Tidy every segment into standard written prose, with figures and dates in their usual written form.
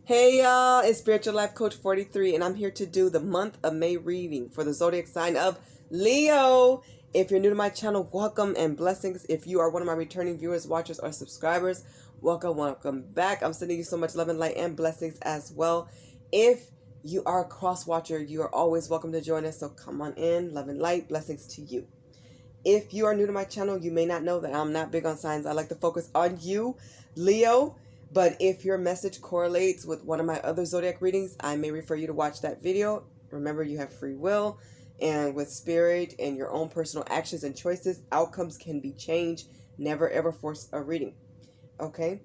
Hey y'all, it's Spiritual Life Coach 43, and I'm here to do the month of May reading for the zodiac sign of Leo. If you're new to my channel, welcome and blessings. If you are one of my returning viewers, watchers, or subscribers, welcome back. I'm sending you so much love and light and blessings as well. If you are a cross watcher, you are always welcome to join us, so come on in. Love and light, blessings to you. If you are new to my channel, you may not know that I'm not big on signs. I like to focus on you, Leo. But if your message correlates with one of my other zodiac readings, I may refer you to watch that video. Remember, you have free will, and with spirit and your own personal actions and choices, outcomes can be changed. Never ever force a reading. Okay?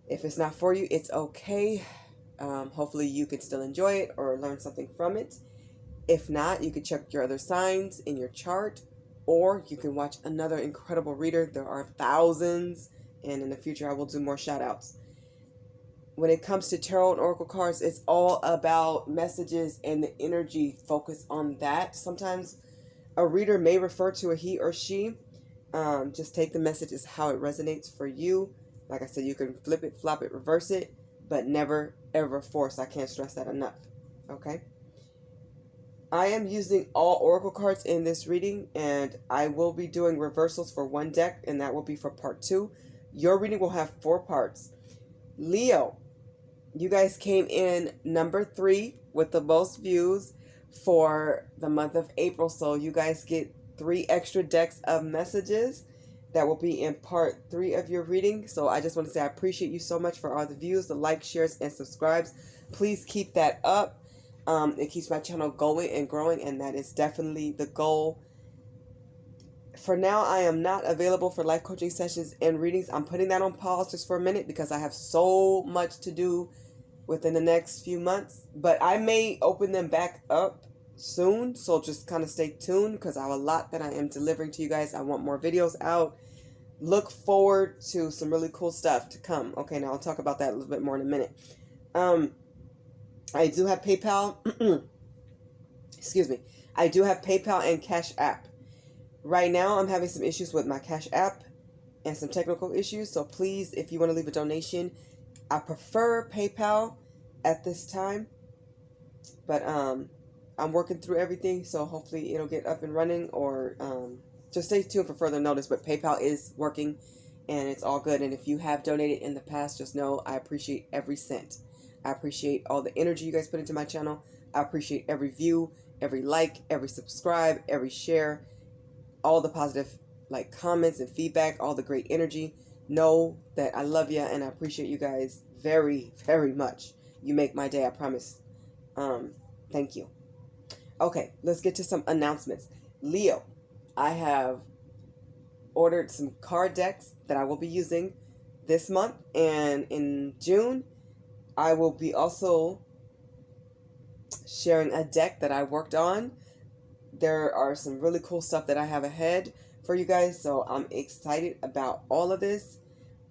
If it's not for you, it's okay. Hopefully you can still enjoy it or learn something from it. If not, you can check your other signs in your chart, or you can watch another incredible reader. There are thousands, and in the future I will do more shout outs. When it comes to tarot and oracle cards, it's all about messages and the energy. Focus on that. Sometimes a reader may refer to a he or she. Just take the message as how it resonates for you. Like I said, you can flip it, flop it, reverse it, but never ever force. I can't stress that enough. Okay? I am using all oracle cards in this reading, and I will be doing reversals for one deck, and that will be for part 2. Your reading will have 4 parts. Leo, you guys came in number 3 with the most views for the month of April. So you guys get 3 extra decks of messages that will be in part 3 of your reading. So I just want to say I appreciate you so much for all the views, the likes, shares, and subscribes. Please keep that up. It keeps my channel going and growing, and that is definitely the goal. For now, I am not available for life coaching sessions and readings. I'm putting that on pause just for a minute because I have so much to do within the next few months. But I may open them back up soon, so just kind of stay tuned because I have a lot that I am delivering to you guys. I want more videos out. Look forward to some really cool stuff to come. Okay, now I'll talk about that a little bit more in a minute. I do have PayPal. Excuse me. I do have PayPal and Cash App. Right now, I'm having some issues with my Cash App and some technical issues. So please, if you want to leave a donation, I prefer PayPal at this time. But I'm working through everything, so hopefully it'll get up and running. Or just stay tuned for further notice. But PayPal is working, and it's all good. And if you have donated in the past, just know I appreciate every cent. I appreciate all the energy you guys put into my channel. I appreciate every view, every like, every subscribe, every share, all the positive comments and feedback, all the great energy. Know that I love you and I appreciate you guys very, very much. You make my day, I promise. Thank you. Okay, let's get to some announcements. Leo, I have ordered some card decks that I will be using this month, and in June I will be also sharing a deck that I worked on. There are some really cool stuff that I have ahead for you guys, so I'm excited about all of this.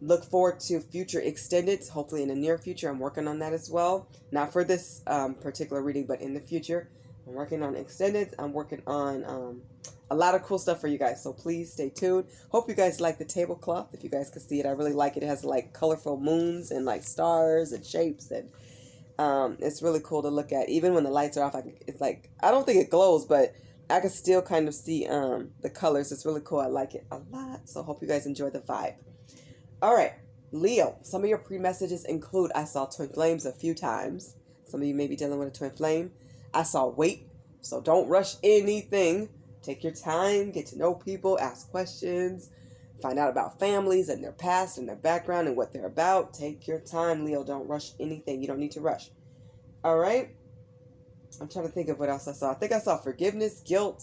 Look forward to future extendeds, hopefully in the near future. I'm working on that as well. Not for this particular reading, but in the future. I'm working on extendeds. I'm working on a lot of cool stuff for you guys, so please stay tuned. Hope you guys like the tablecloth. If you guys can see it, I really like it. It has colorful moons and stars and shapes, and it's really cool to look at. Even when the lights are off, it's I don't think it glows, but I can still kind of see the colors. It's really cool. I like it a lot. So hope you guys enjoy the vibe. All right, Leo, some of your pre-messages include I saw twin flames a few times. Some of you may be dealing with a twin flame. I saw wait, so don't rush anything. Take your time, get to know people, ask questions, find out about families and their past and their background and what they're about. Take your time, Leo. Don't rush anything. You don't need to rush. All right? I'm trying to think of what else I saw. I think I saw forgiveness, guilt,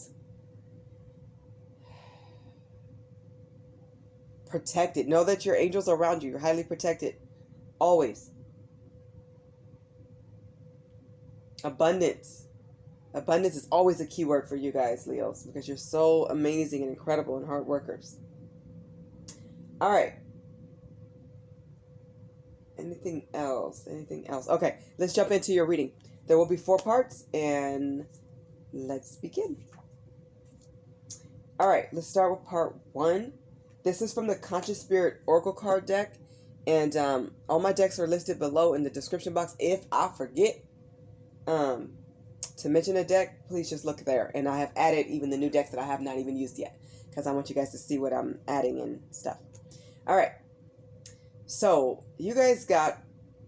protected. Know that your angels are around you. You're highly protected. Always. Abundance. Abundance is always a key word for you guys, Leos, because you're so amazing and incredible and hard workers. All right. Anything else? Anything else? Okay, let's jump into your reading. There will be 4 parts, and let's begin. All right, let's start with part 1. This is from the Conscious Spirit Oracle card deck, And all my decks are listed below in the description box. If I forget to mention a deck, please just look there. And I have added even the new decks that I have not even used yet, because I want you guys to see what I'm adding and stuff. All right. So you guys got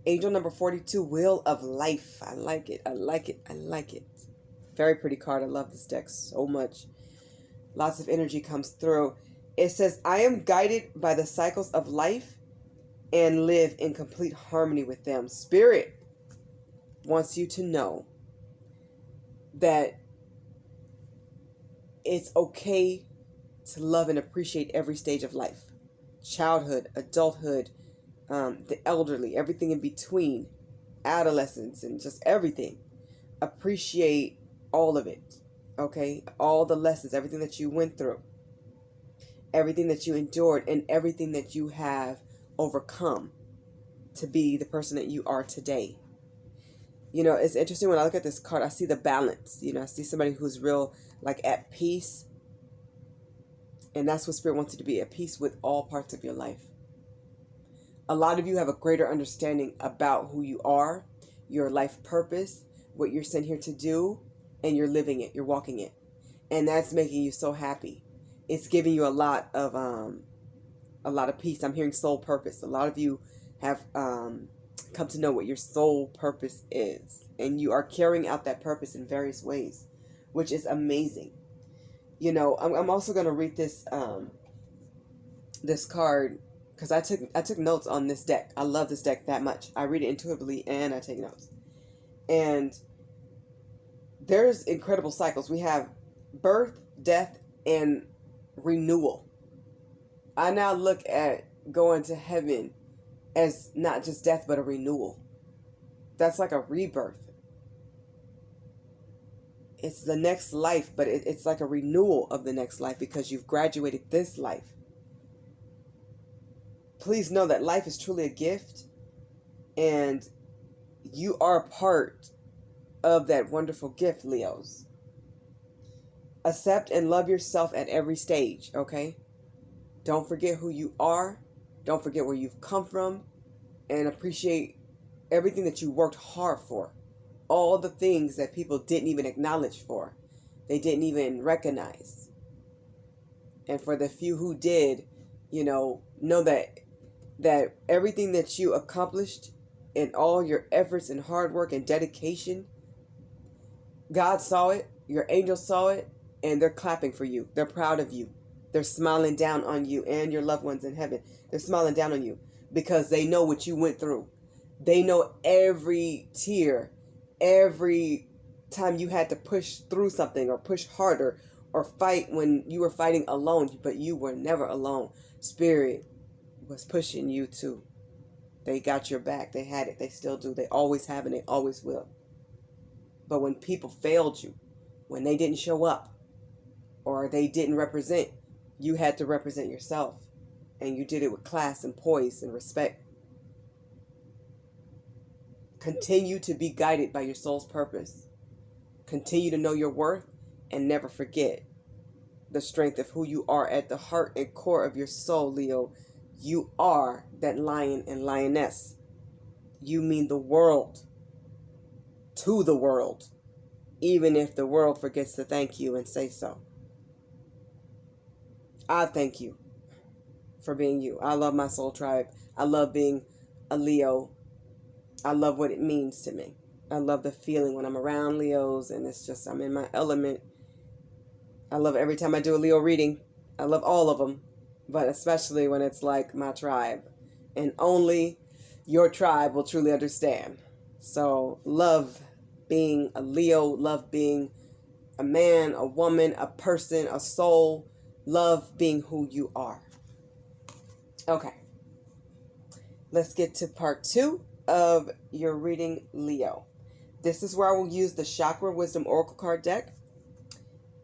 Angel number 42, Wheel of Life. I like it. I like it. I like it. Very pretty card. I love this deck so much. Lots of energy comes through. It says, I am guided by the cycles of life and live in complete harmony with them. Spirit wants you to know that it's okay to love and appreciate every stage of life. Childhood, adulthood, the elderly, everything in between, adolescence, and just everything. Appreciate all of it, okay? All the lessons, everything that you went through, everything that you endured, and everything that you have overcome to be the person that you are today. You know, it's interesting when I look at this card, I see the balance. You know, I see somebody who's real, like, at peace. And that's what Spirit wants you to be, at peace with all parts of your life. A lot of you have a greater understanding about who you are, your life purpose, what you're sent here to do, and you're living it, you're walking it. And that's making you so happy. It's giving you a lot of peace. I'm hearing soul purpose. A lot of you have come to know what your soul purpose is. And you are carrying out that purpose in various ways, which is amazing. You know, I'm also going to read this this card, because I took notes on this deck. I love this deck that much. I read it intuitively and I take notes. And there's incredible cycles. We have birth, death, and renewal. I now look at going to heaven as not just death, but a renewal. That's like a rebirth. It's the next life, but it's like a renewal of the next life, because you've graduated this life. Please know that life is truly a gift, and you are a part of that wonderful gift, Leos. Accept and love yourself at every stage, okay? Don't forget who you are. Don't forget where you've come from, and appreciate everything that you worked hard for. All the things that people didn't even acknowledge for. They didn't even recognize. And for the few who did, you know that everything that you accomplished in all your efforts and hard work and dedication, God saw it, your angels saw it, and they're clapping for you. They're proud of you. They're smiling down on you and your loved ones in heaven. They're smiling down on you because they know what you went through. They know every tear, every time you had to push through something or push harder or fight when you were fighting alone, but you were never alone. Spirit was pushing you too. They got your back. They had it. They still do. They always have and they always will. But when people failed you, when they didn't show up or they didn't represent, you had to represent yourself. And you did it with class and poise and respect. Continue to be guided by your soul's purpose. Continue to know your worth and never forget the strength of who you are at the heart and core of your soul, Leo. You are that lion and lioness. You mean the world to the world, even if the world forgets to thank you and say so. I thank you for being you. I love my soul tribe. I love being a Leo. I love what it means to me. I love the feeling when I'm around Leos, and it's just, I'm in my element. I love every time I do a Leo reading. I love all of them, but especially when it's like my tribe. And only your tribe will truly understand. So love being a Leo, love being a man, a woman, a person, a soul. Love being who you are. Okay. Let's get to part 2 of your reading, Leo. This is where I will use the Chakra Wisdom Oracle card deck.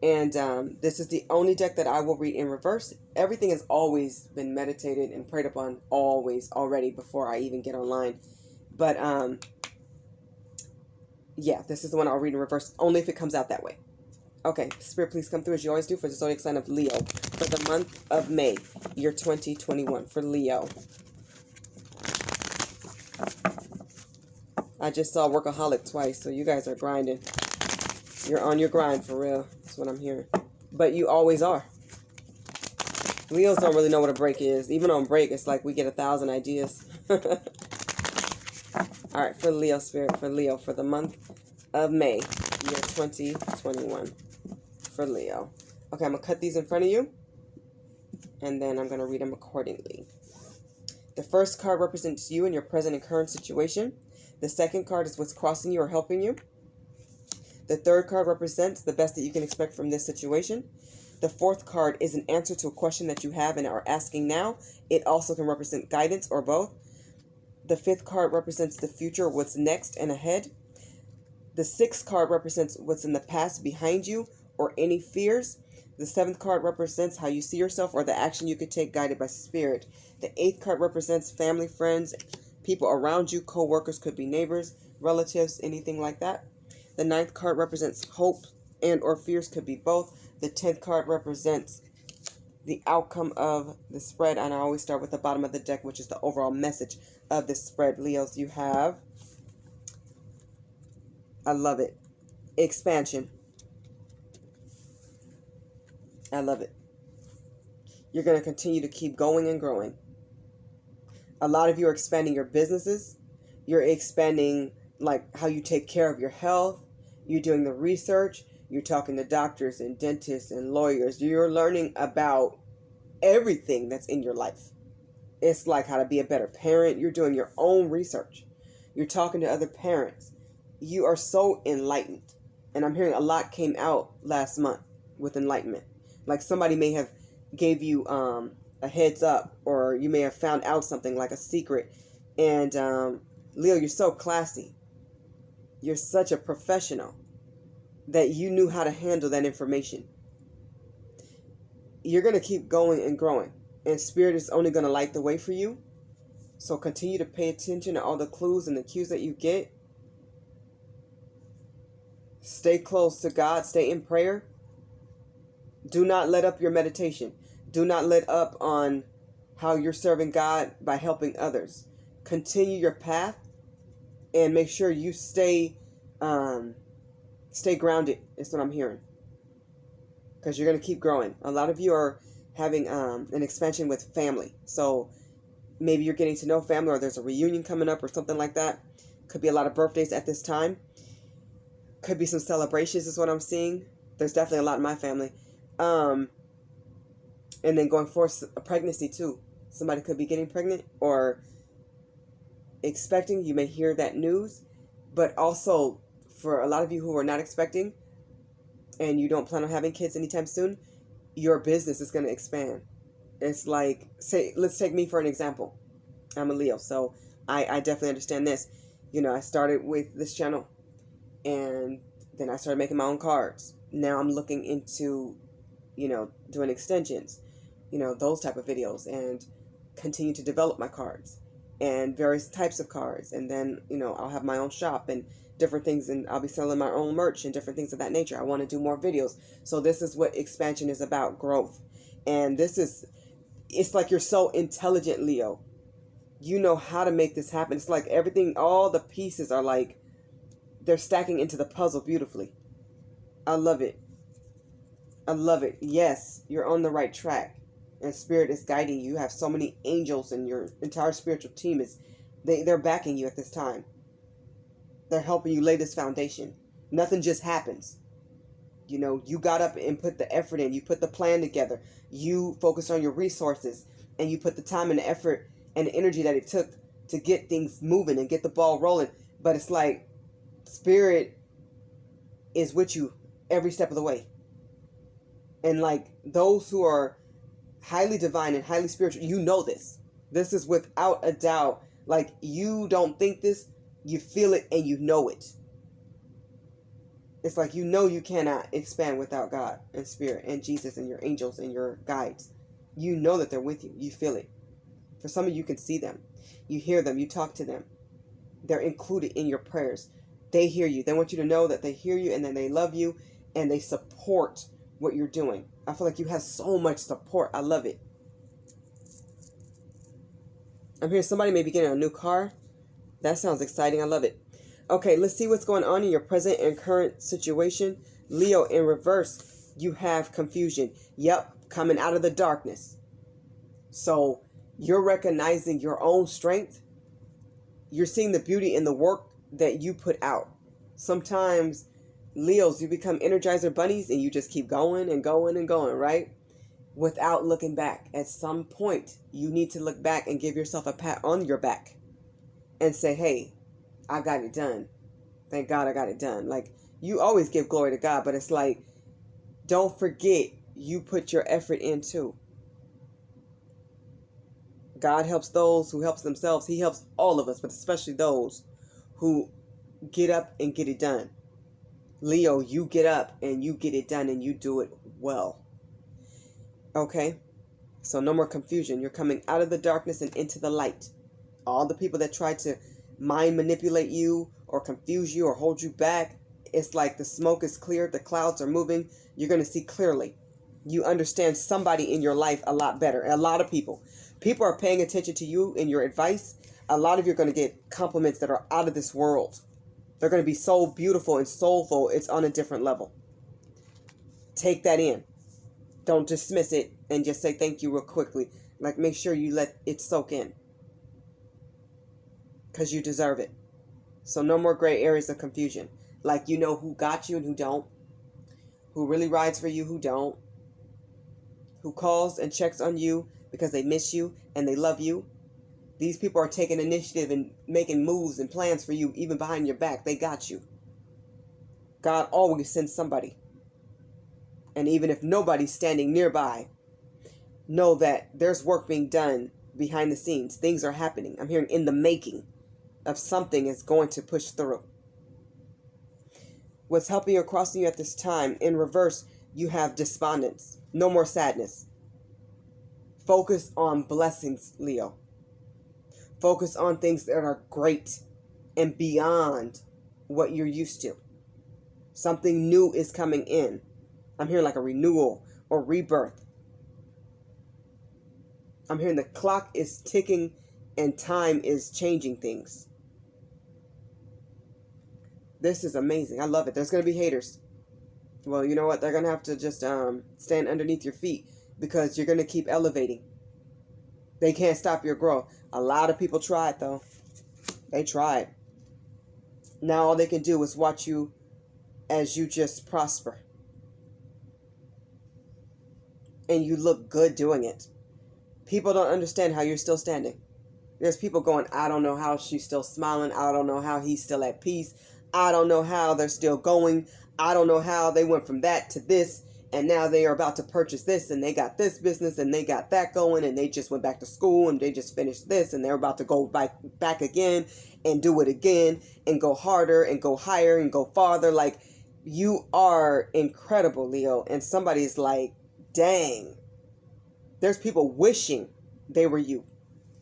And this is the only deck that I will read in reverse. Everything has always been meditated and prayed upon already before I even get online. But yeah, this is the one I'll read in reverse only if it comes out that way. Okay, Spirit, please come through as you always do for the zodiac sign of Leo for the month of May, year 2021 for Leo. I just saw workaholic twice, so you guys are grinding. You're on your grind for real. That's what I'm hearing. But you always are. Leos don't really know what a break is. Even on break, it's like we get 1,000 ideas. All right, for Leo spirit, for Leo, for the month of May, year 2021. For Leo. Okay, I'm going to cut these in front of you. And then I'm going to read them accordingly. The first card represents you and your present and current situation. The second card is what's crossing you or helping you. The third card represents the best that you can expect from this situation. The fourth card is an answer to a question that you have and are asking now. It also can represent guidance or both. The fifth card represents the future, what's next and ahead. The sixth card represents what's in the past behind you or any fears. The seventh card represents how you see yourself or the action you could take guided by spirit. The eighth card represents family, friends, people around you, co-workers, could be neighbors, relatives, anything like that. The ninth card represents hope and or fears, could be both. The 10th card represents the outcome of the spread, and I always start with the bottom of the deck, which is the overall message of the spread. Leos, you have, I love it, expansion. I love it. You're going to continue to keep going and growing. A lot of you are expanding your businesses. You're expanding like how you take care of your health. You're doing the research. You're talking to doctors and dentists and lawyers. You're learning about everything that's in your life. It's like how to be a better parent. You're doing your own research. You're talking to other parents. You are so enlightened. And I'm hearing a lot came out last month with enlightenment. Like somebody may have gave you a heads up, or you may have found out something like a secret. And Leo, you're so classy. You're such a professional that you knew how to handle that information. You're going to keep going and growing. And Spirit is only going to light the way for you. So continue to pay attention to all the clues and the cues that you get. Stay close to God. Stay in prayer. Do not let up your meditation. Do not let up on how you're serving God by helping others. Continue your path and make sure you stay grounded. Is what I'm hearing. Because you're going to keep growing. A lot of you are having an expansion with family. So maybe you're getting to know family, or there's a reunion coming up or something like that. Could be a lot of birthdays at this time. Could be some celebrations is what I'm seeing. There's definitely a lot in my family. And then going for a pregnancy too. Somebody could be getting pregnant or expecting. You may hear that news. But also for a lot of you who are not expecting and you don't plan on having kids anytime soon, your business is going to expand. It's like, say, let's take me for an example. I'm a Leo, so I definitely understand this. You know, I started with this channel and then I started making my own cards. Now I'm looking into, you know, doing extensions, you know, those type of videos, and continue to develop my cards and various types of cards. And then, you know, I'll have my own shop and different things, and I'll be selling my own merch and different things of that nature. I want to do more videos. So this is what expansion is about, growth. And this is, it's like you're so intelligent, Leo. You know how to make this happen. It's like everything, all the pieces are like, they're stacking into the puzzle beautifully. I love it. I love it. Yes, you're on the right track. And Spirit is guiding you. You have so many angels, and your entire spiritual team is, they're backing you at this time. They're helping you lay this foundation. Nothing just happens. You know, you got up and put the effort in. You put the plan together. You focused on your resources, and you put the time and the effort and the energy that it took to get things moving and get the ball rolling. But it's like Spirit is with you every step of the way. And like those who are highly divine and highly spiritual, you know this. This is without a doubt. Like, you don't think this, you feel it and you know it. It's like, you know, you cannot expand without God and Spirit and Jesus and your angels and your guides. You know that they're with you. You feel it. For some of you, you can see them. You hear them. You talk to them. They're included in your prayers. They hear you. They want you to know that they hear you, and then they love you and they support what you're doing. I feel like you have so much support. I love it. I'm hearing somebody may be getting a new car. That sounds exciting. I love it. Okay, let's see what's going on in your present and current situation. Leo, in reverse, you have confusion. Yep, coming out of the darkness. So you're recognizing your own strength. You're seeing the beauty in the work that you put out. Sometimes, Leos, you become Energizer bunnies and you just keep going and going and going, right? Without looking back. At some point, you need to look back and give yourself a pat on your back and say, hey, I got it done. Thank God I got it done. Like, you always give glory to God, but it's like, don't forget you put your effort in too. God helps those who helps themselves. He helps all of us, but especially those who get up and get it done. Leo, you get up and you get it done and you do it well. Okay? So no more confusion. You're coming out of the darkness and into the light. All the people that try to mind manipulate you or confuse you or hold you back, it's like the smoke is cleared, the clouds are moving. You're going to see clearly. You understand somebody in your life a lot better. A lot of people. People are paying attention to you and your advice. A lot of you are going to get compliments that are out of this world. They're going to be so beautiful and soulful. It's on a different level. Take that in. Don't dismiss it and just say thank you real quickly. Like, make sure you let it soak in. Because you deserve it. So no more gray areas of confusion. Like, you know who got you and who don't. Who really rides for you, who don't. Who calls and checks on you because they miss you and they love you. These people are taking initiative and making moves and plans for you, even behind your back. They got you. God always sends somebody. And even if nobody's standing nearby, know that there's work being done behind the scenes. Things are happening. I'm hearing in the making of something is going to push through. What's helping or crossing you at this time, in reverse, you have despondence. No more sadness. Focus on blessings, Leo. Focus on things that are great and beyond what you're used to. Something new is coming in. I'm hearing like a renewal or rebirth. I'm hearing the clock is ticking and time is changing things. This is amazing. I love it. There's going to be haters. Well, you know what? They're going to have to just stand underneath your feet because you're going to keep elevating. They can't stop your growth. A lot of people tried, though. They tried. Now all they can do is watch you as you just prosper. And you look good doing it. People don't understand how you're still standing. There's people going, I don't know how she's still smiling. I don't know how he's still at peace. I don't know how they're still going. I don't know how they went from that to this. And now they are about to purchase this. And they got this business. And they got that going. And they just went back to school. And they just finished this. And they're about to go back again. And do it again. And go harder. And go higher. And go farther. Like, you are incredible, Leo. And somebody's like, dang. There's people wishing they were you.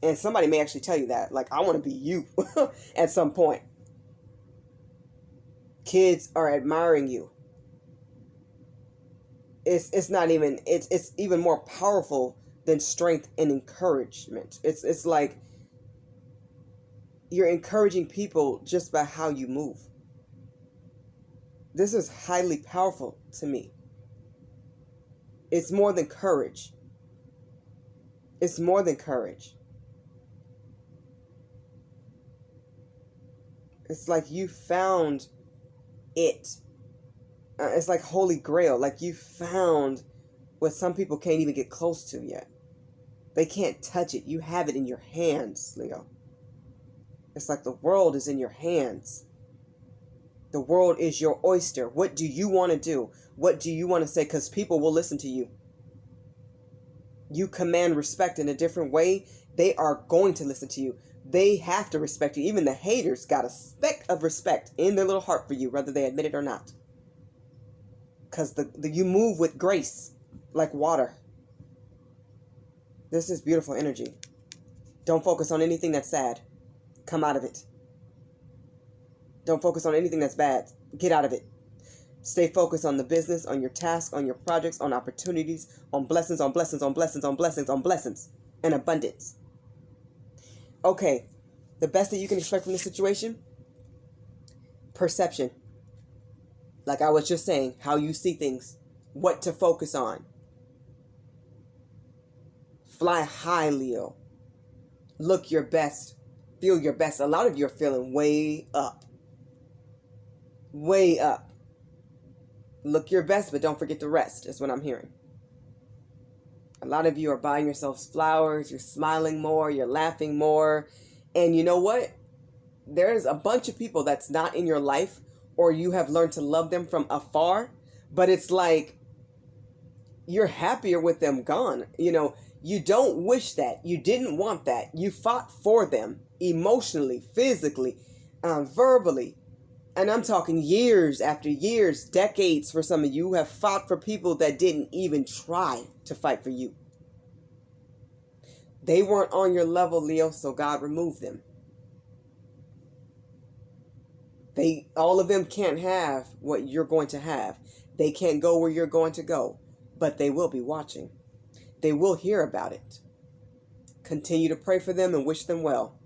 And somebody may actually tell you that. Like, I want to be you at some point. Kids are admiring you. It's not even, it's even more powerful than strength and encouragement. It's like you're encouraging people just by how you move. This is highly powerful to me. It's more than courage. It's more than courage. It's like you found it. It's like Holy Grail. Like you found what some people can't even get close to yet. They can't touch it. You have it in your hands, Leo. It's like the world is in your hands. The world is your oyster. What do you want to do? What do you want to say? Because people will listen to you. You command respect in a different way. They are going to listen to you. They have to respect you. Even the haters got a speck of respect in their little heart for you, whether they admit it or not. Because you move with grace, like water. This is beautiful energy. Don't focus on anything that's sad. Come out of it. Don't focus on anything that's bad. Get out of it. Stay focused on the business, on your tasks, on your projects, on opportunities, on blessings, on blessings, on blessings, on blessings, on blessings, and abundance. Okay, the best that you can expect from this situation, perception. Like I was just saying, how you see things, what to focus on. Fly high, Leo. Look your best. Feel your best. A lot of you are feeling way up. Way up. Look your best, but don't forget the rest, is what I'm hearing. A lot of you are buying yourselves flowers. You're smiling more. You're laughing more. And you know what? There's a bunch of people that's not in your life, or you have learned to love them from afar. But it's like you're happier with them gone. You know, you don't wish that. You didn't want that. You fought for them emotionally, physically, verbally. And I'm talking years after years, decades for some of you who have fought for people that didn't even try to fight for you. They weren't on your level, Leo, so God removed them. All of them can't have what you're going to have. They can't go where you're going to go, but they will be watching. They will hear about it. Continue to pray for them and wish them well.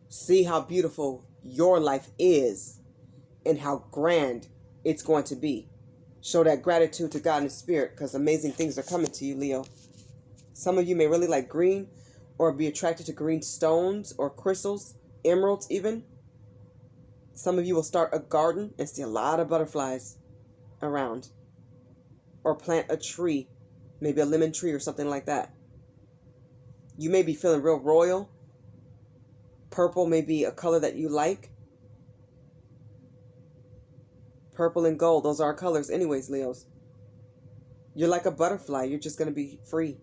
See how beautiful your life is and how grand it's going to be. Show that gratitude to God and Spirit, because amazing things are coming to you, Leo. Some of you may really like green or be attracted to green stones or crystals, emeralds even. Some of you will start a garden and see a lot of butterflies around. Or plant a tree, maybe a lemon tree or something like that. You may be feeling real royal. Purple may be a color that you like. Purple and gold, those are our colors anyways, Leos. You're like a butterfly. You're just going to be free.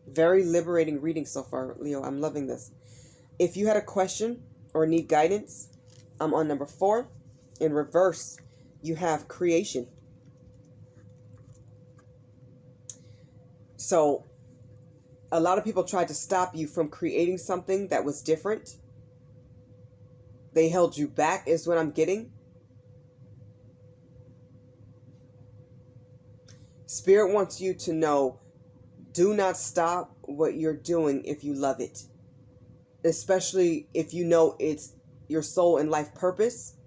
Very liberating reading so far, Leo. I'm loving this. If you had a question or need guidance, I'm on number 4. In reverse, you have creation. So, a lot of people tried to stop you from creating something that was different. They held you back, is what I'm getting. Spirit wants you to know, do not stop what you're doing if you love it. Especially if you know it's your soul and life purpose.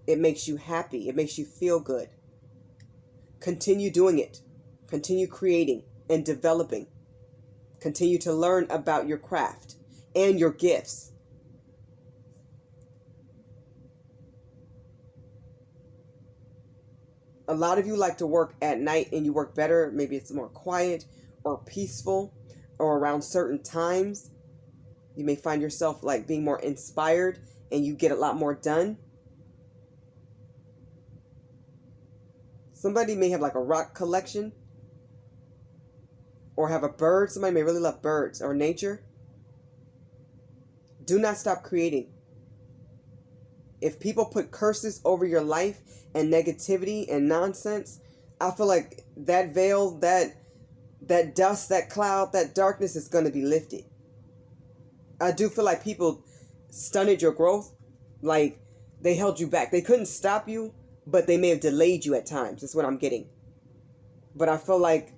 It makes you happy. It makes you feel good. Continue doing it. Continue creating and developing. Continue to learn about your craft and your gifts. A lot of you like to work at night and you work better. Maybe it's more quiet or peaceful or around certain times. You may find yourself like being more inspired and you get a lot more done. Somebody may have like a rock collection or have a bird. Somebody may really love birds or nature. Do not stop creating. If people put curses over your life and negativity and nonsense, I feel like that veil, that dust, that cloud, that darkness is going to be lifted. I do feel like people stunted your growth. Like they held you back. They couldn't stop you, but they may have delayed you at times. That's what I'm getting. But I feel like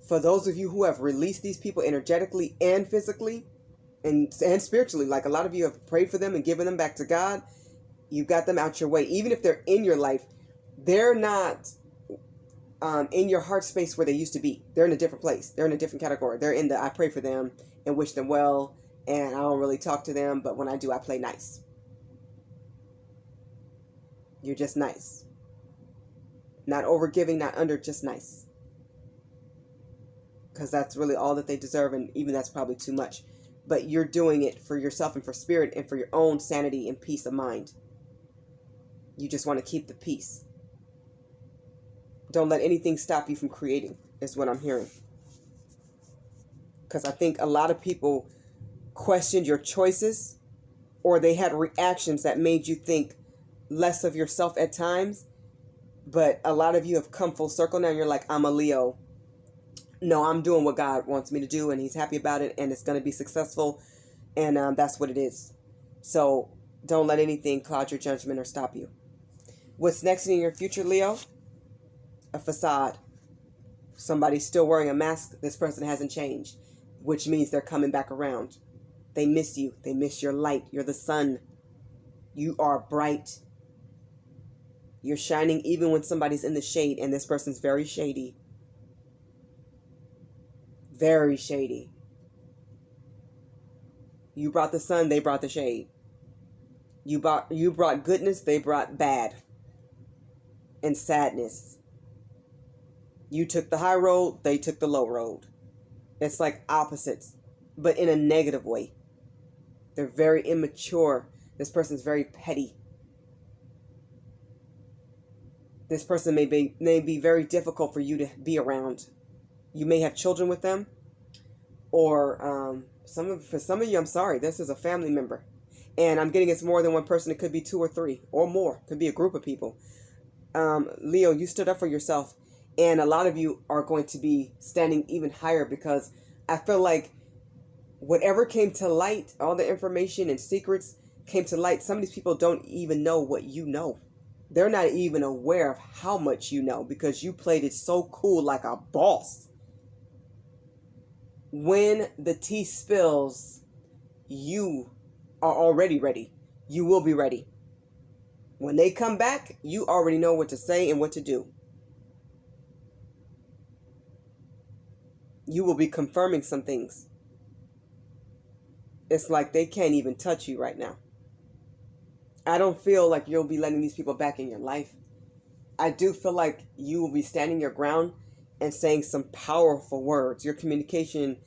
for those of you who have released these people energetically and physically and spiritually, like a lot of you have prayed for them and given them back to God, you got them out your way. Even if they're in your life, they're not in your heart space where they used to be. They're in a different place. They're in a different category. They're in the I pray for them and wish them well, and I don't really talk to them, but when I do, I play nice. You're just nice. Not overgiving, not under, just nice. Because that's really all that they deserve, and even that's probably too much. But you're doing it for yourself and for spirit and for your own sanity and peace of mind. You just want to keep the peace. Don't let anything stop you from creating, is what I'm hearing. Because I think a lot of people questioned your choices, or they had reactions that made you think less of yourself at times. But a lot of you have come full circle now. You're like, I'm a Leo. No, I'm doing what God wants me to do, and he's happy about it, and it's going to be successful, and that's what it is. So don't let anything cloud your judgment or stop you. What's next in your future, Leo? A facade. Somebody's still wearing a mask. This person hasn't changed, which means they're coming back around. They miss you. They miss your light. You're the sun. You are bright. You're shining even when somebody's in the shade, and this person's very shady. Very shady. You brought the sun, they brought the shade. You brought goodness, they brought bad and sadness. You took the high road, they took the low road. It's like opposites, but in a negative way. They're very immature. This person's very petty. This person may be very difficult for you to be around. You may have children with them, or for some of you, I'm sorry, this is a family member. And I'm getting it's more than one person. It could be 2 or 3 or more. It could be a group of people. Leo, you stood up for yourself. And a lot of you are going to be standing even higher, because I feel like whatever came to light, all the information and secrets came to light. Some of these people don't even know what you know. They're not even aware of how much you know, because you played it so cool, like a boss. When the tea spills, you are already ready. You will be ready. When they come back, you already know what to say and what to do. You will be confirming some things. It's like they can't even touch you right now. I don't feel like you'll be letting these people back in your life. I do feel like you will be standing your ground and saying some powerful words. Your communication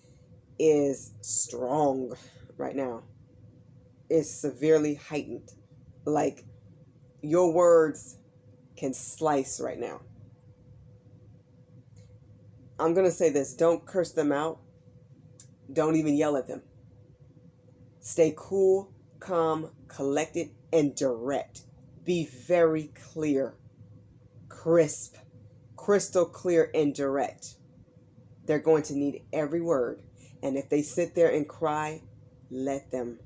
is strong right now. It's severely heightened. Like, your words can slice right now. I'm going to say this. Don't curse them out. Don't even yell at them. Stay cool, calm, collected, and direct. Be very clear, crisp, crystal clear, and direct. They're going to need every word. And if they sit there and cry, let them.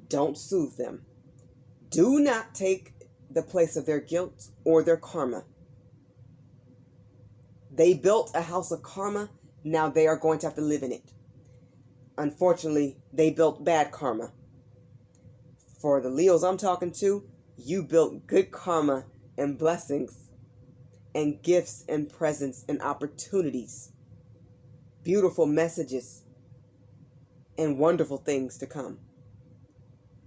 Don't soothe them. Do not take the place of their guilt or their karma. They built a house of karma. Now they are going to have to live in it. Unfortunately, they built bad karma. For the Leos I'm talking to, you built good karma and blessings and gifts and presents and opportunities. Beautiful messages and wonderful things to come.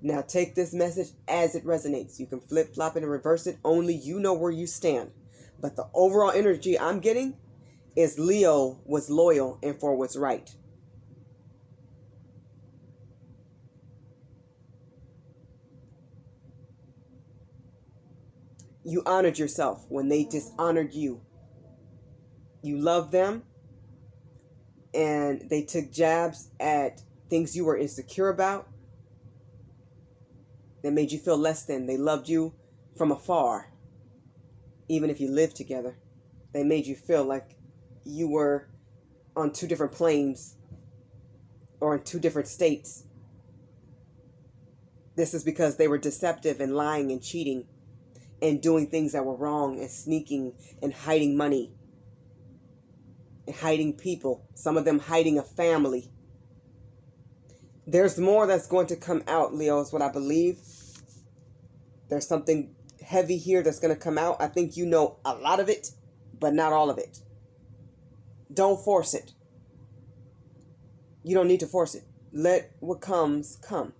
Now take this message as it resonates. You can flip-flop it and reverse it. Only you know where you stand. But the overall energy I'm getting is Leo was loyal and for what's right. You honored yourself when they dishonored you. You loved them, and they took jabs at things you were insecure about. That made you feel less than. They loved you from afar. Even if you lived together, they made you feel like you were on 2 different planes or in 2 different states. This is because they were deceptive and lying and cheating and doing things that were wrong and sneaking and hiding money and hiding people. Some of them hiding a family. There's more that's going to come out, Leo, is what I believe. There's something heavy here that's going to come out. I think you know a lot of it, but not all of it. Don't force it. You don't need to force it. Let what comes come.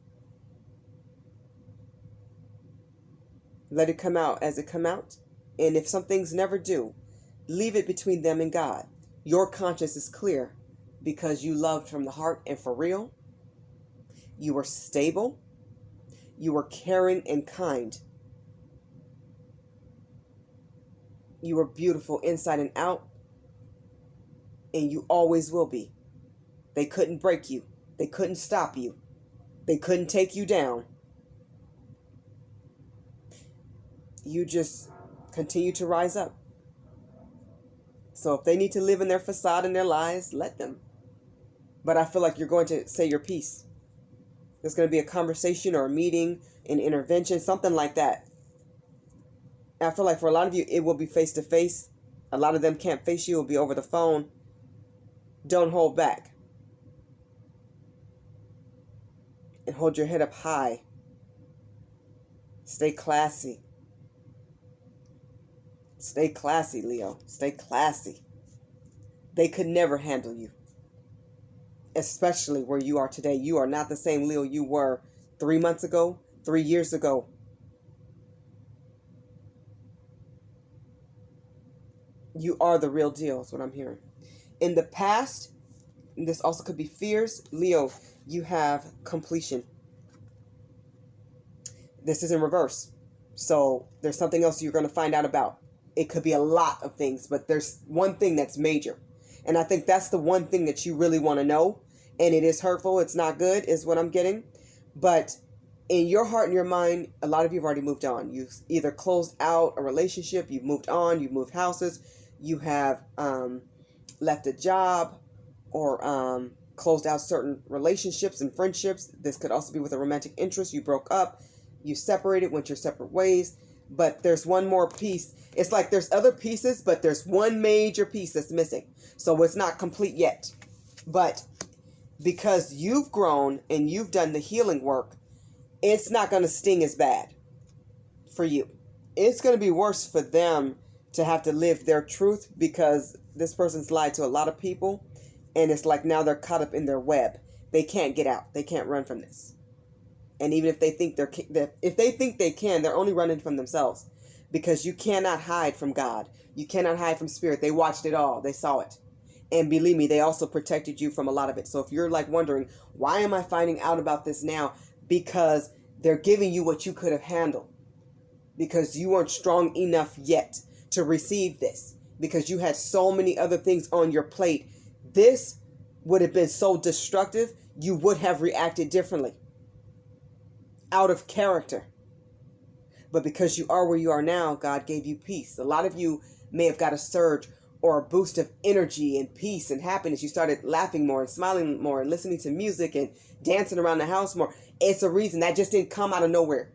Let it come out as it come out. And if some things never do, leave it between them and God. Your conscience is clear because you loved from the heart and for real. You were stable. You were caring and kind. You were beautiful inside and out. And you always will be. They couldn't break you. They couldn't stop you. They couldn't take you down. You just continue to rise up. So if they need to live in their facade and their lies, let them. But I feel like you're going to say your piece. There's going to be a conversation or a meeting, an intervention, something like that. I feel like for a lot of you, it will be face-to-face. A lot of them can't face you. It will be over the phone. Don't hold back. And hold your head up high. Stay classy. Stay classy, Leo. Stay classy. They could never handle you, especially where you are today. You are not the same Leo you were 3 months ago, 3 years ago. You are the real deal, is what I'm hearing. In the past, and this also could be fears, Leo, you have completion. This is in reverse. So there's something else you're going to find out about. It could be a lot of things, but there's one thing that's major. And I think that's the one thing that you really want to know. And it is hurtful. It's not good, is what I'm getting. But in your heart and your mind, a lot of you have already moved on. You've either closed out a relationship, you've moved on, you've moved houses, you have left a job, or closed out certain relationships and friendships. This could also be with a romantic interest. You broke up, you separated, went your separate ways. But there's one more piece. It's like there's other pieces, but there's one major piece that's missing. So it's not complete yet. But because you've grown and you've done the healing work, it's not going to sting as bad for you. It's going to be worse for them to have to live their truth, because this person's lied to a lot of people, and it's like now they're caught up in their web. They can't get out. They can't run from this. And even if they think they can, they're only running from themselves, because you cannot hide from God. You cannot hide from spirit. They watched it all. They saw it. And believe me, they also protected you from a lot of it. So if you're like wondering, why am I finding out about this now? Because they're giving you what you could have handled, because you weren't strong enough yet to receive this, because you had so many other things on your plate. This would have been so destructive. You would have reacted differently, out of character. But because you are where you are now, God gave you peace. A lot of you may have got a surge or a boost of energy and peace and happiness. You started laughing more and smiling more and listening to music and dancing around the house more. It's a reason. That just didn't come out of nowhere.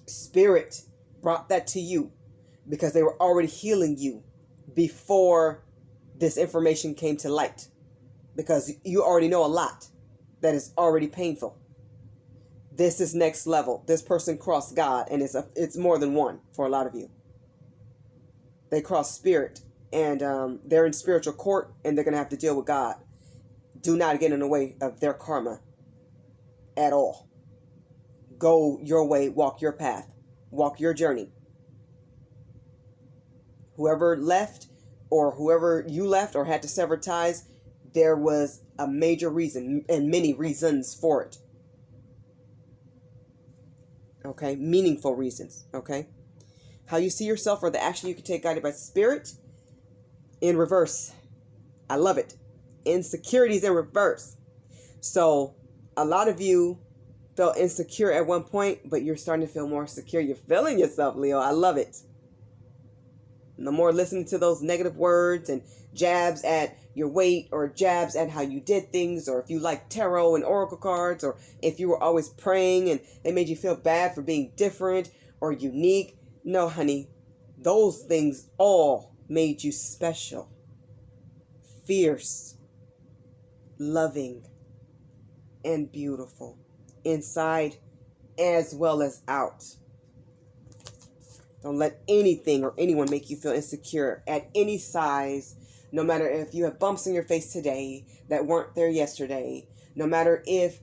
Spirit brought that to you because they were already healing you before this information came to light, because you already know a lot that is already painful. This is next level. This person crossed God, and it's more than one for a lot of you. They crossed spirit, and they're in spiritual court, and they're going to have to deal with God. Do not get in the way of their karma at all. Go your way, walk your path, walk your journey. Whoever left, or whoever you left or had to sever ties, there was a major reason and many reasons for it. Okay, meaningful reasons. Okay, how you see yourself or the action you can take guided by spirit in reverse. I love it. Insecurities in reverse. So a lot of you felt insecure at one point, but you're starting to feel more secure. You're feeling yourself, Leo. I love it. No more listening to those negative words and jabs at your weight, or jabs at how you did things, or if you like tarot and oracle cards, or if you were always praying and they made you feel bad for being different or unique. No, honey, those things all made you special, fierce, loving, and beautiful, inside as well as out. Don't let anything or anyone make you feel insecure at any size, no matter if you have bumps in your face today that weren't there yesterday, no matter if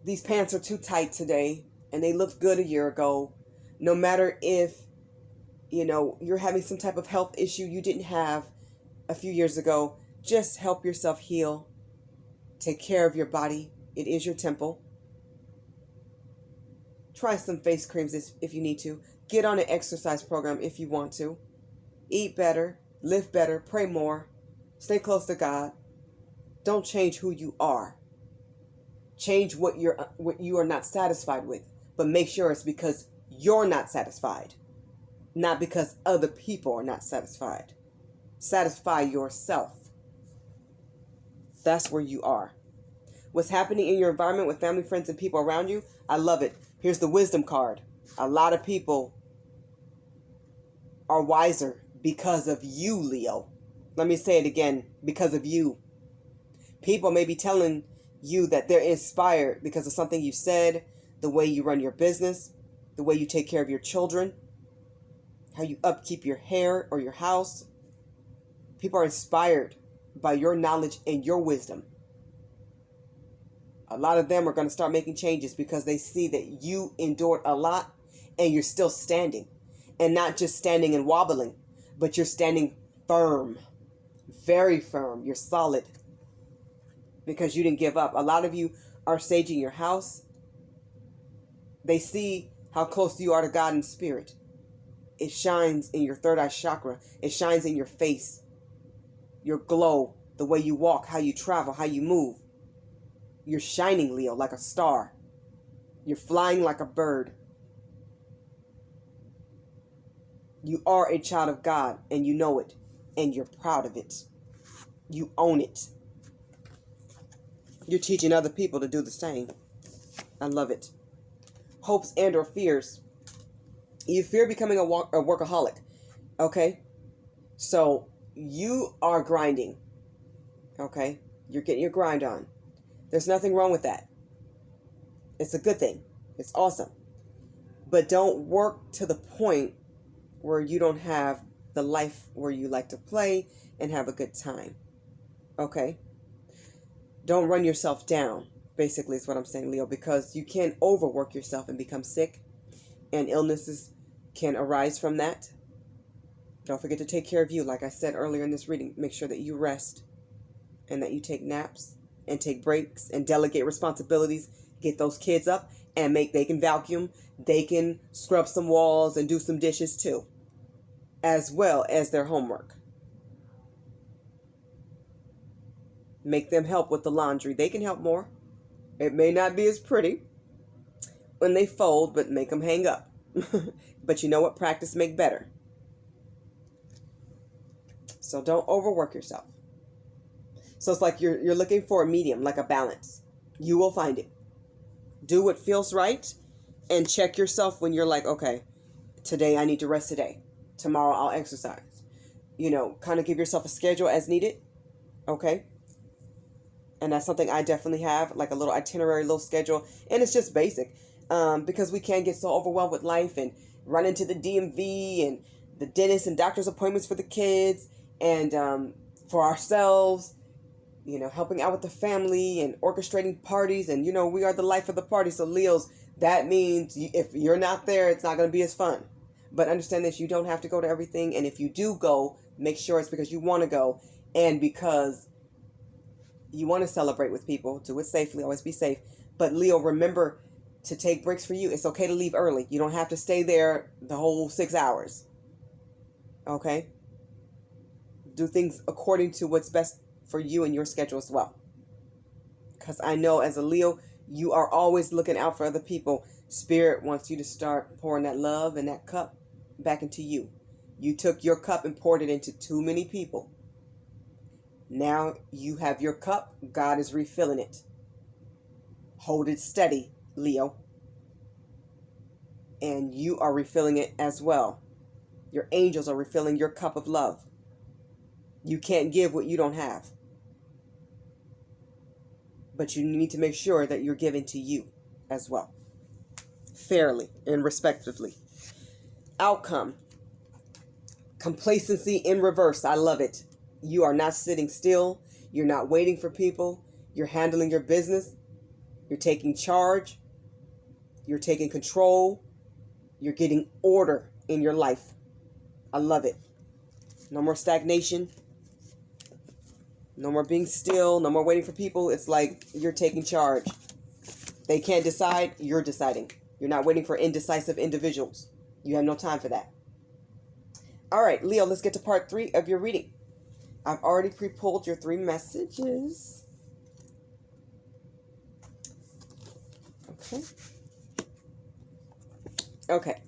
these pants are too tight today and they looked good a year ago, no matter if, you're having some type of health issue you didn't have a few years ago. Just help yourself heal. Take care of your body. It is your temple. Try some face creams if you need to. Get on an exercise program if you want to. Eat better, live better, pray more, stay close to God. Don't change who you are. Change what you are not satisfied with, but make sure it's because you're not satisfied, not because other people are not satisfied. Satisfy yourself. That's where you are. What's happening in your environment with family, friends, and people around you, I love it. Here's the wisdom card. A lot of people are wiser because of you, Leo. Let me say it again, because of you. People may be telling you that they're inspired because of something you said, the way you run your business, the way you take care of your children, how you upkeep your hair or your house. People are inspired by your knowledge and your wisdom. A lot of them are going to start making changes because they see that you endured a lot and you're still standing. And not just standing and wobbling, but you're standing firm. Very firm. You're solid. Because you didn't give up. A lot of you are saging your house. They see how close you are to God in spirit. It shines in your third eye chakra. It shines in your face. Your glow, the way you walk, how you travel, how you move. You're shining, Leo, like a star. You're flying like a bird. You are a child of God, and you know it, and you're proud of it. You own it. You're teaching other people to do the same. I love it. Hopes and or fears. You fear becoming a workaholic. Okay? So, you are grinding. Okay? You're getting your grind on. There's nothing wrong with that. It's a good thing. It's awesome. But don't work to the point where you don't have the life where you like to play and have a good time. Okay? Don't run yourself down, basically is what I'm saying, Leo, because you can overwork yourself and become sick, and illnesses can arise from that. Don't forget to take care of you. Like I said earlier in this reading, make sure that you rest and that you take naps and take breaks and delegate responsibilities. Get those kids up and they can vacuum, they can scrub some walls and do some dishes too, as well as their homework. Make them help with the laundry. They can help more. It may not be as pretty when they fold, but make them hang up. But you know what? Practice make better. So don't overwork yourself. So it's like you're looking for a medium, like a balance. You will find it. Do what feels right and check yourself when you're like, okay, today I need to rest today. Tomorrow I'll exercise. You know, kind of give yourself a schedule as needed. Okay? And that's something I definitely have, like a little itinerary, little schedule. And it's just basic because we can get so overwhelmed with life and run into the DMV and the dentist and doctor's appointments for the kids and for ourselves, you know, helping out with the family and orchestrating parties. And, you know, we are the life of the party. So Leos, that means if you're not there, it's not going to be as fun. But understand this, you don't have to go to everything. And if you do go, make sure it's because you want to go and because you want to celebrate with people. Do it safely. Always be safe. But Leo, remember to take breaks for you. It's okay to leave early. You don't have to stay there the whole 6 hours. Okay? Do things according to what's best for you and your schedule as well. Because I know as a Leo, you are always looking out for other people. Spirit wants you to start pouring that love and that cup back into you. You took your cup and poured it into too many people. Now you have your cup. God is refilling it. Hold it steady, Leo. And you are refilling it as well. Your angels are refilling your cup of love. You can't give what you don't have. But you need to make sure that you're giving to you as well. Fairly and respectively. Outcome. Complacency in reverse. I love it. You are not sitting still. You're not waiting for people. You're handling your business. You're taking charge. You're taking control. You're getting order in your life. I love it. No more stagnation. No more being still. No more waiting for people. It's like you're taking charge. They can't decide. You're deciding. You're not waiting for indecisive individuals. You have no time for that. All right, Leo, let's get to part 3 of your reading. I've already pre-pulled your 3 messages. Okay. Okay.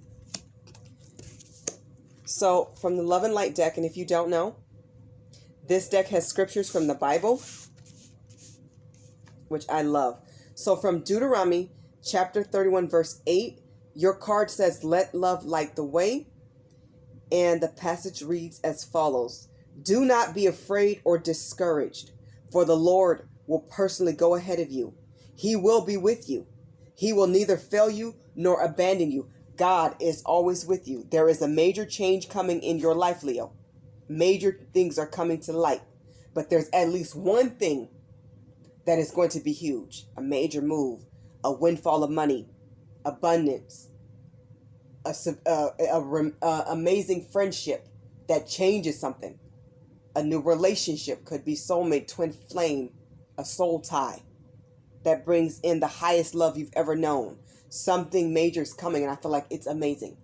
So, from the Love and Light deck, and if you don't know, this deck has scriptures from the Bible, which I love. So, from Deuteronomy chapter 31, verse 8, your card says, "Let love light the way." And the passage reads as follows. "Do not be afraid or discouraged, for the Lord will personally go ahead of you. He will be with you. He will neither fail you nor abandon you. God is always with you. There is a major change coming in your life, Leo. Major things are coming to light. But there's at least one thing that is going to be huge. A major move, a windfall of money, abundance, amazing friendship that changes something. A new relationship, could be soulmate, twin flame, a soul tie that brings in the highest love you've ever known. Something major is coming, and I feel like it's amazing.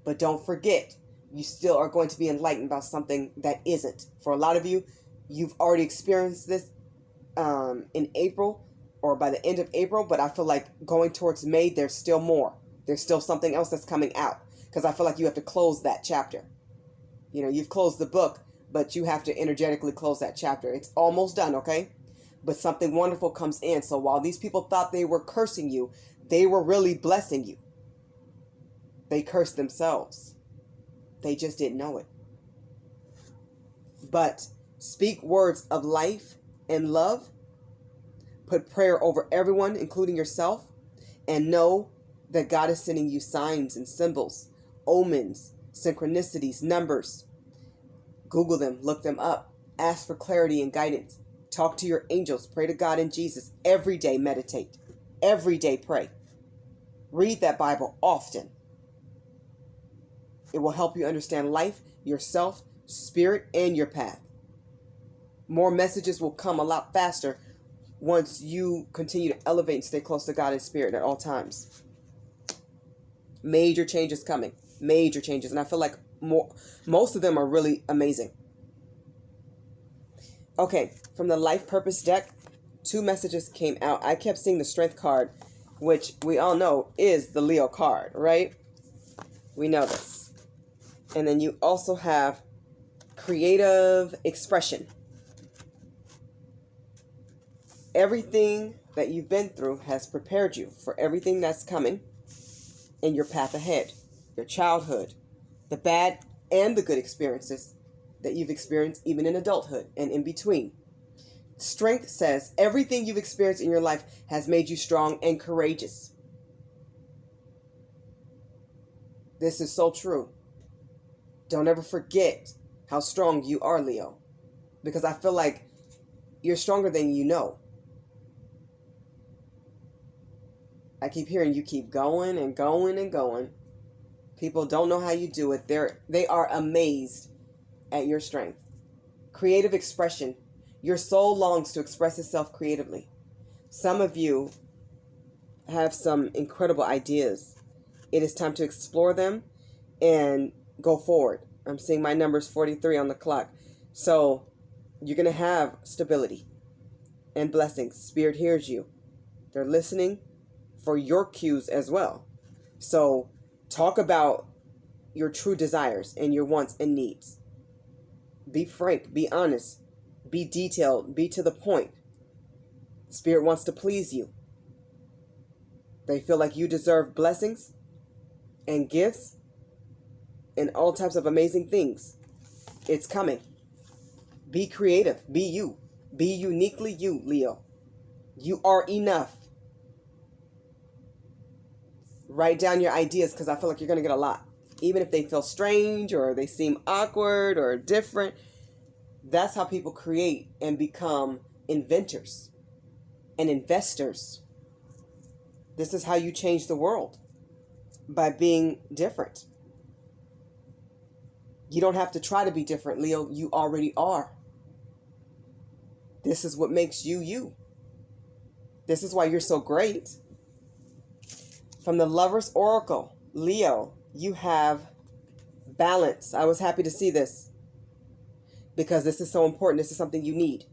But don't forget, you still are going to be enlightened about something that isn't. For a lot of you, you've already experienced this in April or by the end of April, but I feel like going towards May, there's still more. There's still something else that's coming out, because I feel like you have to close that chapter. You know, you've closed the book, but you have to energetically close that chapter. It's almost done, okay? But something wonderful comes in. So while these people thought they were cursing you, they were really blessing you. They cursed themselves. They just didn't know it. But speak words of life and love. Put prayer over everyone, including yourself. And know that God is sending you signs and symbols, omens, synchronicities, numbers. Google them, look them up. Ask for clarity and guidance. Talk to your angels. Pray to God and Jesus. Every day meditate. Every day pray. Read that Bible often. It will help you understand life, yourself, spirit, and your path. More messages will come a lot faster once you continue to elevate and stay close to God and spirit at all times. Major changes coming. Major changes. And I feel like most of them are really amazing. Okay, from the Life Purpose deck, 2 messages came out. I kept seeing the Strength card, which we all know is the Leo card, right? We know this. And then you also have Creative Expression. Everything that you've been through has prepared you for everything that's coming in your path ahead. Your childhood, the bad and the good experiences that you've experienced even in adulthood and in between. Strength says everything you've experienced in your life has made you strong and courageous. This is so true. Don't ever forget how strong you are, Leo, because I feel like you're stronger than you know. I keep hearing you keep going and going and going. People don't know how you do it. They are amazed at your strength. Creative expression. Your soul longs to express itself creatively. Some of you have some incredible ideas. It is time to explore them and go forward. I'm seeing my numbers 43 on the clock. So you're going to have stability and blessings. Spirit hears you. They're listening for your cues as well. So talk about your true desires and your wants and needs. Be frank, be honest, be detailed, be to the point. Spirit wants to please you. They feel like you deserve blessings and gifts and all types of amazing things. It's coming. Be creative. Be you. Be uniquely you, Leo. You are enough. Write down your ideas, because I feel like you're going to get a lot. Even if they feel strange or they seem awkward or different. That's how people create and become inventors and investors. This is how you change the world, by being different. You don't have to try to be different, Leo. You already are. This is what makes you you. This is why you're so great. From the Lover's Oracle, Leo, you have balance. I was happy to see this because this is so important. This is something you need.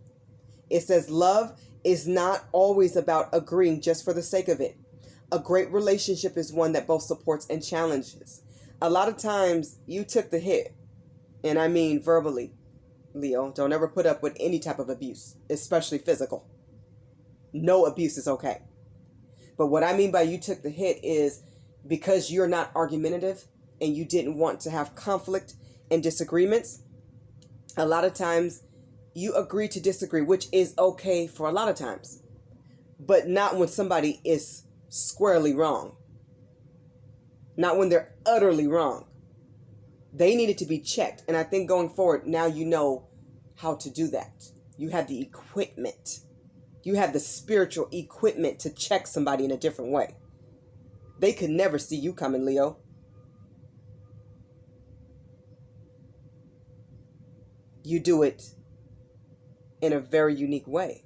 It says love is not always about agreeing just for the sake of it. A great relationship is one that both supports and challenges. A lot of times you took the hit, and I mean verbally, Leo. Don't ever put up with any type of abuse, especially physical. No abuse is okay. But what I mean by you took the hit is because you're not argumentative and you didn't want to have conflict and disagreements. A lot of times you agree to disagree, which is okay for a lot of times, but not when somebody is squarely wrong. not when they're utterly wrong. They needed to be checked. And I think going forward, now you know how to do that. You have the equipment. You have the spiritual equipment to check somebody in a different way. They could never see you coming, Leo. You do it in a very unique way.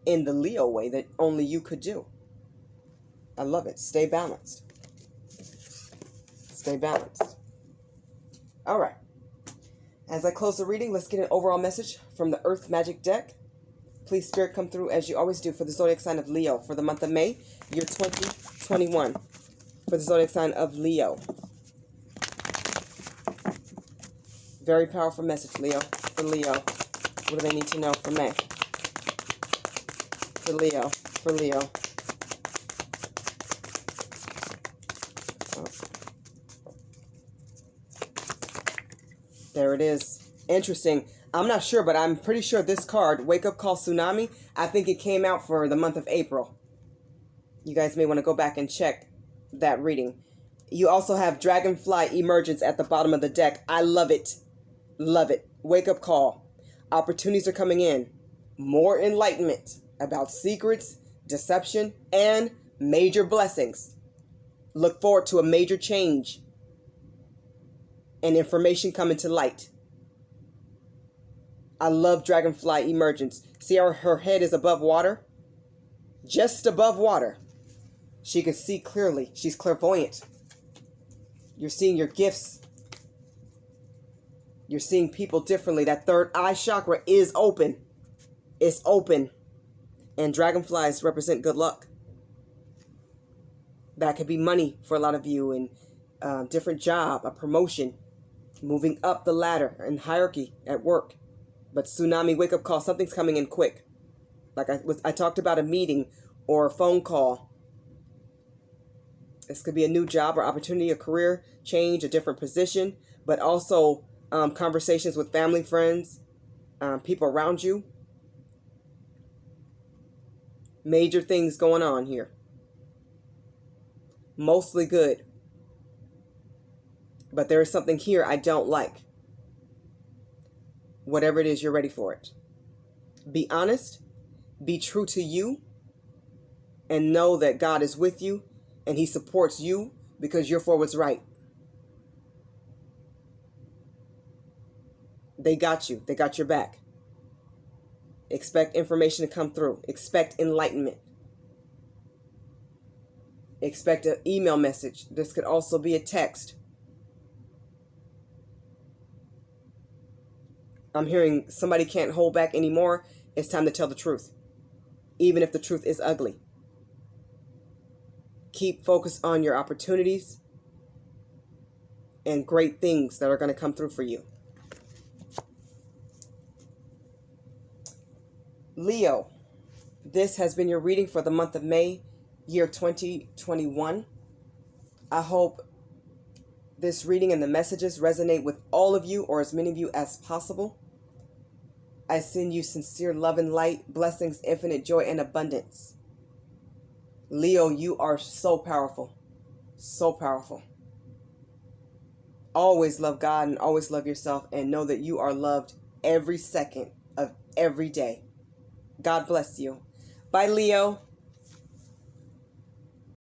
In the Leo way that only you could do. I love it. Stay balanced. Stay balanced. All right. As I close the reading, let's get an overall message from the Earth Magic deck. Please, Spirit, come through as you always do for the zodiac sign of Leo for the month of May, year 2021. For the zodiac sign of Leo. Very powerful message, Leo. For Leo. What do they need to know for May? For Leo. For Leo. There it is. Interesting. I'm not sure, but I'm pretty sure this card, Wake Up Call Tsunami, I think it came out for the month of April. You guys may want to go back and check that reading. You also have Dragonfly Emergence at the bottom of the deck. I love it. Love it. Wake up call. Opportunities are coming in. More enlightenment about secrets, deception, and major blessings. Look forward to a major change and information coming to light. I love Dragonfly Emergence. See how her head is above water? Just above water. She can see clearly. She's clairvoyant. You're seeing your gifts. You're seeing people differently. That third eye chakra is open. It's open. And dragonflies represent good luck. That could be money for a lot of you, and different job, a promotion, moving up the ladder and hierarchy at work. But tsunami, wake up call, something's coming in quick. Like I talked about a meeting or a phone call. This could be a new job or opportunity, a career change, a different position, but also conversations with family, friends, people around you. Major things going on here. Mostly good. But there is something here I don't like. Whatever it is, you're ready for it. Be honest. Be true to you. And know that God is with you. And He supports you because you're for what's right. They got you. They got your back. Expect information to come through. Expect enlightenment. Expect an email message. This could also be a text. I'm hearing somebody can't hold back anymore. It's time to tell the truth. Even if the truth is ugly. Keep focused on your opportunities and great things that are going to come through for you. Leo, this has been your reading for the month of May, year 2021. I hope this reading and the messages resonate with all of you, or as many of you as possible. I send you sincere love and light, blessings, infinite joy, and abundance. Leo, you are so powerful. So powerful. Always love God and always love yourself, and know that you are loved every second of every day. God bless you. Bye, Leo.